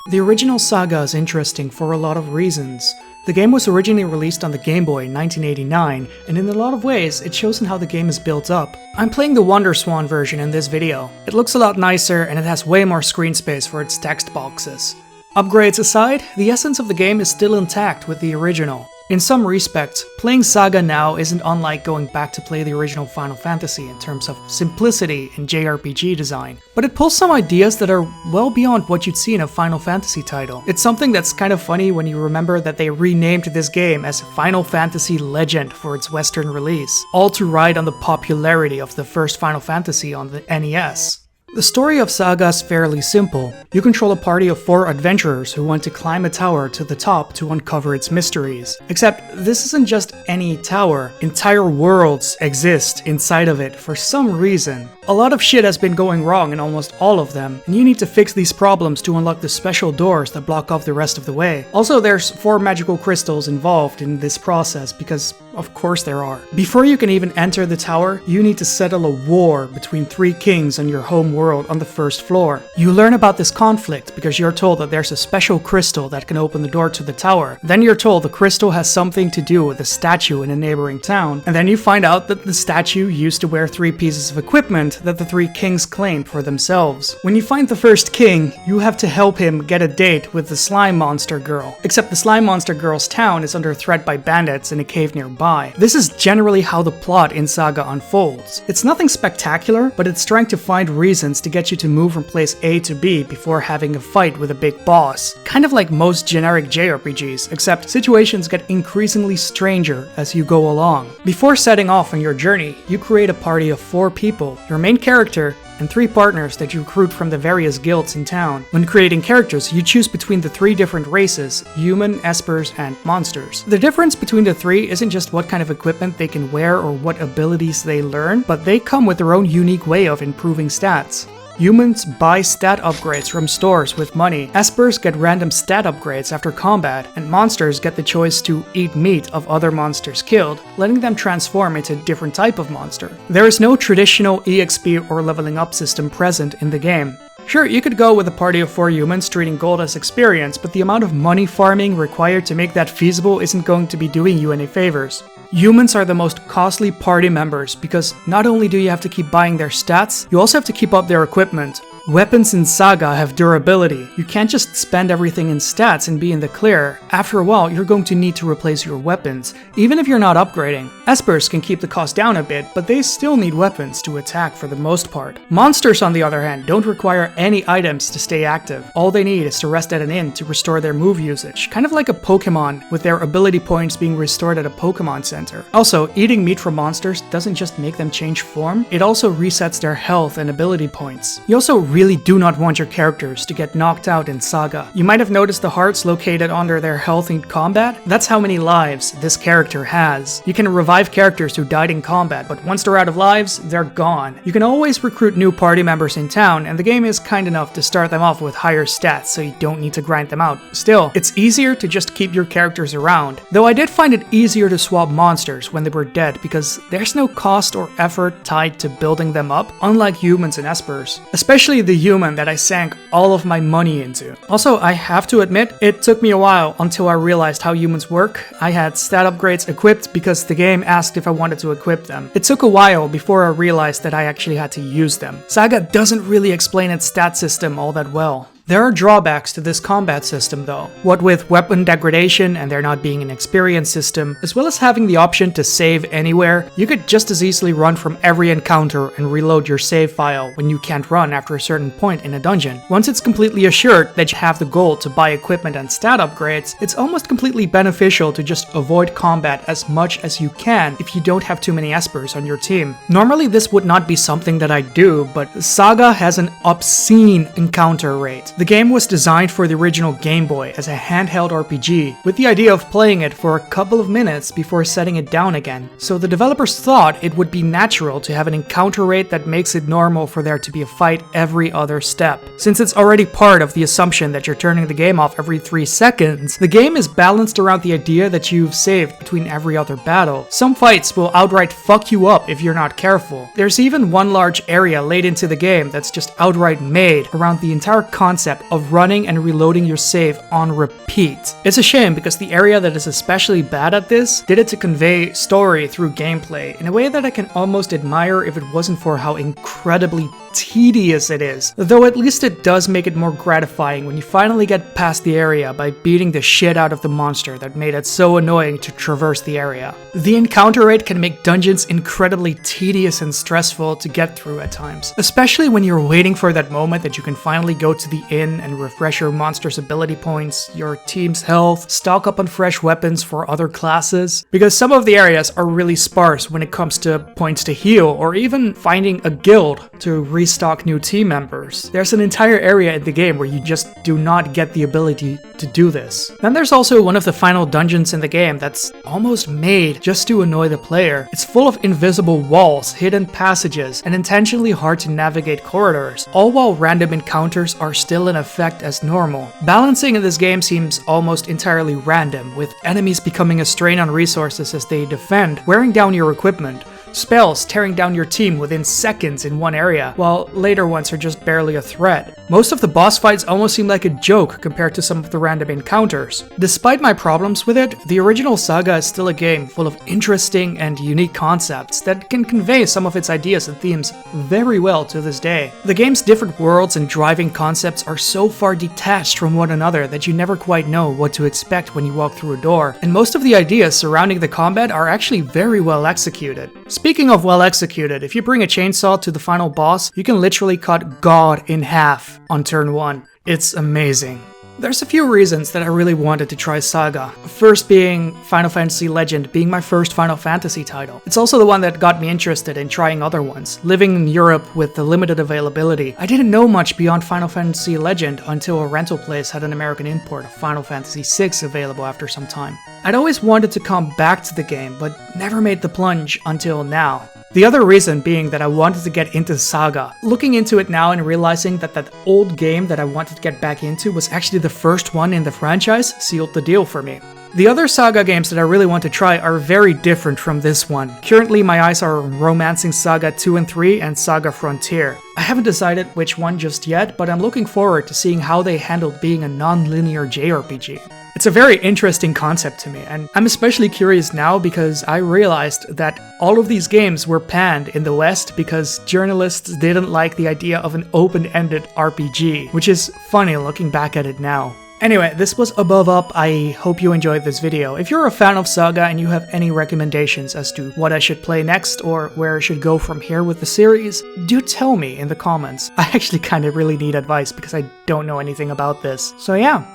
The original SaGa is interesting for a lot of reasons. The game was originally released on the Game Boy in 1989, and in a lot of ways, it shows in how the game is built up. I'm playing the Wonderswan version in this video. It looks a lot nicer and it has way more screen space for its text boxes. Upgrades aside, the essence of the game is still intact with the original. In some respects, playing SaGa now isn't unlike going back to play the original Final Fantasy in terms of simplicity and JRPG design, but it pulls some ideas that are well beyond what you'd see in a Final Fantasy title. It's something that's kind of funny when you remember that they renamed this game as Final Fantasy Legend for its Western release, all to ride on the popularity of the first Final Fantasy on the NES. The story of SaGa is fairly simple. You control a party of 4 adventurers who want to climb a tower to the top to uncover its mysteries. Except, this isn't just any tower. Entire worlds exist inside of it for some reason. A lot of shit has been going wrong in almost all of them, and you need to fix these problems to unlock the special doors that block off the rest of the way. Also, there's 4 magical crystals involved in this process, because of course there are. Before you can even enter the tower, you need to settle a war between 3 kings on your home world on the first floor. You learn about this conflict because you're told that there's a special crystal that can open the door to the tower. Then you're told the crystal has something to do with a statue in a neighboring town, and then you find out that the statue used to wear 3 pieces of equipment that the 3 kings claimed for themselves. When you find the first king, you have to help him get a date with the slime monster girl. Except the slime monster girl's town is under threat by bandits in a cave nearby. This is generally how the plot in SaGa unfolds. It's nothing spectacular, but it's trying to find reasons to get you to move from place A to B before having a fight with a big boss. Kind of like most generic JRPGs, except situations get increasingly stranger as you go along. Before setting off on your journey, you create a party of 4 people, your main character, and 3 partners that you recruit from the various guilds in town. When creating characters, you choose between the 3 different races: human, espers, and monsters. The difference between the 3 isn't just what kind of equipment they can wear or what abilities they learn, but they come with their own unique way of improving stats. Humans buy stat upgrades from stores with money, espers get random stat upgrades after combat, and monsters get the choice to eat meat of other monsters killed, letting them transform into a different type of monster. There is no traditional EXP or leveling up system present in the game. Sure, you could go with a party of 4 humans treating gold as experience, but the amount of money farming required to make that feasible isn't going to be doing you any favors. Humans are the most costly party members because not only do you have to keep buying their stats, you also have to keep up their equipment. Weapons in SaGa have durability. You can't just spend everything in stats and be in the clear. After a while, you're going to need to replace your weapons, even if you're not upgrading. Espers can keep the cost down a bit, but they still need weapons to attack for the most part. Monsters, on the other hand, don't require any items to stay active. All they need is to rest at an inn to restore their move usage, kind of like a Pokemon, with their ability points being restored at a Pokemon Center. Also, eating meat from monsters doesn't just make them change form, it also resets their health and ability points. You also really do not want your characters to get knocked out in SaGa. You might have noticed the hearts located under their health in combat. That's how many lives this character has. You can revive characters who died in combat, but once they're out of lives, they're gone. You can always recruit new party members in town, and the game is kind enough to start them off with higher stats, so you don't need to grind them out. Still, it's easier to just keep your characters around. Though I did find it easier to swap monsters when they were dead, because there's no cost or effort tied to building them up, unlike humans and espers. Especially the human that I sank all of my money into. Also, I have to admit, it took me a while until I realized how humans work. I had stat upgrades equipped because the game asked if I wanted to equip them. It took a while before I realized that I actually had to use them. SaGa doesn't really explain its stat system all that well. There are drawbacks to this combat system though. What with weapon degradation and there not being an experience system, as well as having the option to save anywhere, you could just as easily run from every encounter and reload your save file when you can't run after a certain point in a dungeon. Once it's completely assured that you have the gold to buy equipment and stat upgrades, it's almost completely beneficial to just avoid combat as much as you can if you don't have too many espers on your team. Normally this would not be something that I do, but SaGa has an obscene encounter rate. The game was designed for the original Game Boy as a handheld RPG, with the idea of playing it for a couple of minutes before setting it down again. So the developers thought it would be natural to have an encounter rate that makes it normal for there to be a fight every other step. Since it's already part of the assumption that you're turning the game off every 3 seconds, the game is balanced around the idea that you've saved between every other battle. Some fights will outright fuck you up if you're not careful. There's even one large area laid into the game that's just outright made around the entire concept concept of running and reloading your save on repeat. It's a shame because the area that is especially bad at this did it to convey story through gameplay in a way that I can almost admire if it wasn't for how incredibly tedious it is, though at least it does make it more gratifying when you finally get past the area by beating the shit out of the monster that made it so annoying to traverse the area. The encounter rate can make dungeons incredibly tedious and stressful to get through at times, especially when you're waiting for that moment that you can finally go to the inn and refresh your monster's ability points, your team's health, stock up on fresh weapons for other classes, because some of the areas are really sparse when it comes to points to heal or even finding a guild to restock new team members. There's an entire area in the game where you just do not get the ability to do this. Then there's also one of the final dungeons in the game that's almost made just to annoy the player. It's full of invisible walls, hidden passages, and intentionally hard to navigate corridors, all while random encounters are still in effect as normal. Balancing in this game seems almost entirely random, with enemies becoming a strain on resources as they defend, wearing down your equipment, spells tearing down your team within seconds in one area, while later ones are just barely a threat. Most of the boss fights almost seem like a joke compared to some of the random encounters. Despite my problems with it, the original SaGa is still a game full of interesting and unique concepts that can convey some of its ideas and themes very well to this day. The game's different worlds and driving concepts are so far detached from one another that you never quite know what to expect when you walk through a door, and most of the ideas surrounding the combat are actually very well executed. Speaking of well executed, if you bring a chainsaw to the final boss, you can literally cut God in half on turn 1. It's amazing. There's a few reasons that I really wanted to try SaGa. First being Final Fantasy Legend being my first Final Fantasy title. It's also the one that got me interested in trying other ones. Living in Europe with the limited availability, I didn't know much beyond Final Fantasy Legend until a rental place had an American import of Final Fantasy VI available after some time. I'd always wanted to come back to the game, but never made the plunge until now. The other reason being that I wanted to get into SaGa. Looking into it now and realizing that that old game that I wanted to get back into was actually the first one in the franchise sealed the deal for me. The other SaGa games that I really want to try are very different from this one. Currently my eyes are on Romancing Saga 2 and 3 and SaGa Frontier. I haven't decided which one just yet, but I'm looking forward to seeing how they handled being a non-linear JRPG. It's a very interesting concept to me, and I'm especially curious now because I realized that all of these games were panned in the West because journalists didn't like the idea of an open-ended RPG, which is funny looking back at it now. Anyway, this was AboveUp. I hope you enjoyed this video. If you're a fan of SaGa and you have any recommendations as to what I should play next or where I should go from here with the series, do tell me in the comments. I actually kind of really need advice because I don't know anything about this. So yeah,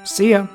see ya.